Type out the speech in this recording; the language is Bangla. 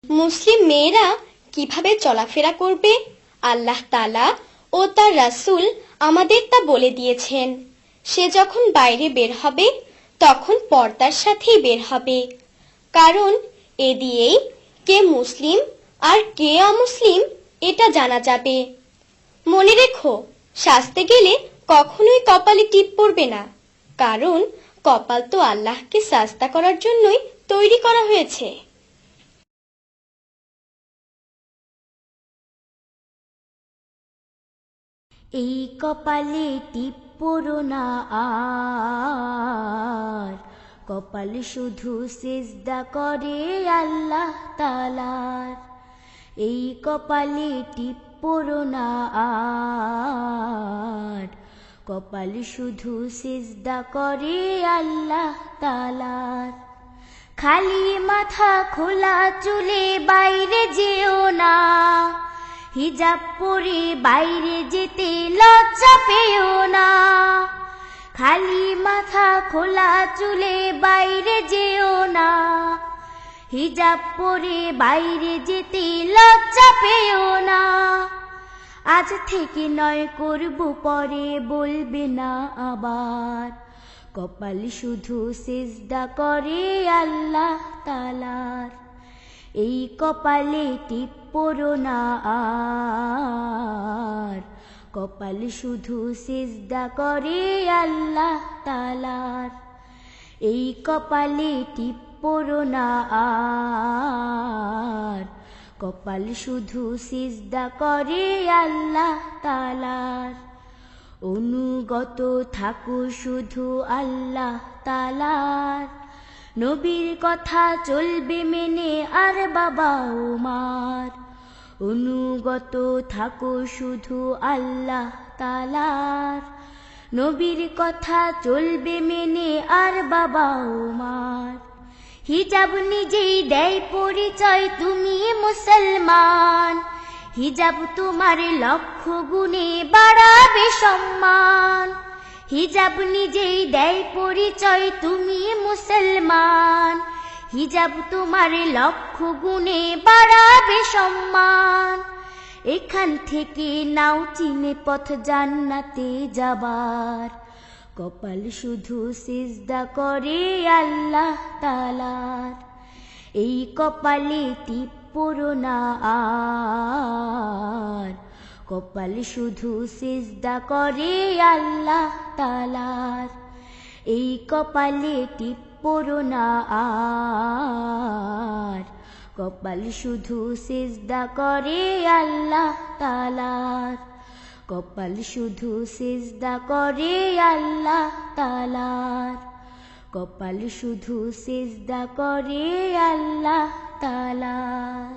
মুসলিম মেয়েরা কিভাবে চলাফেরা করবে আল্লাহ তাআলা ও তার রাসূল আমাদের তা বলে দিয়েছেন। সে যখন বাইরে বের হবে তখন পর্দার সাথেই বের হবে, কারণ এ দিয়েই কে মুসলিম আর কে অমুসলিম এটা জানা যাবে। মনে রেখো, সাজতে গেলে কখনোই কপালে টিপ পড়বে না, কারণ কপাল তো আল্লাহকে সাজদা করার জন্যই তৈরি করা হয়েছে। এই কপালে টিপ পড়ো না আর, কপাল শুধু সিজদা করে আল্লাহ তাআলার। এই কপালে টিপ পড়ো না আর, কপাল শুধু সিজদা করে আল্লাহ তাআলার। খালি মাথা খোলা চুলে বাইরে যেও না, হিজাব পরে বাইরে যেতে লজ্জা পেও না। খালি মাথা খোলা চুলে বাইরে যেও না, হিজাব পরে বাইরে যেতে লজ্জা পেও না। আজ থেকে নয় করব পরে বলবে না আবার, কপাল শুধু সিজদা করে আল্লাহ তাআলার। এই কপালে টিপ পড়ো না আর, কপাল শুধু সিজদা করে আল্লাহ তাআলার। এই কপালে টিপ পড়ো না আর, কপাল শুধু সিজদা করে আল্লাহ তাআলার। অনুগত থাকো শুধু আল্লাহ তাআলার, নবীর কথা চলবে মেনে আর বাবা ও মার। অনুগত থাকো শুধু আল্লাহ তাআলার, নবীর কথা চলবে মেনে আর বাবা ও মার। হিজাব নিজেই দেয় পরিচয় তুমি মুসলমান, হিজাব তোমার লক্ষ গুণে বাড়াবে সম্মান। হিজাব নিজেই দেয় পরিচয় তুমি মুসলমান, হিজাব তোমার লক্ষ গুণে বাড়াবে সম্মান। এখান থেকে নাও চিনে পথ জান্নাতে যাবার, কপাল শুধু সিজদা করে আল্লাহ তাআলার। এই কপালে টিপ পড়ো না আর, কপাল শুধু সিজদা করে আল্লাহ তাআলার। এই কপালে টিপ পড়ো না আর, কপাল শুধু সিজদা করে আল্লাহ তাআলার। কপাল শুধু সিজদা করে আল্লাহ তাআলার। কপাল শুধু সিজদা করে আল্লাহ তাআলার।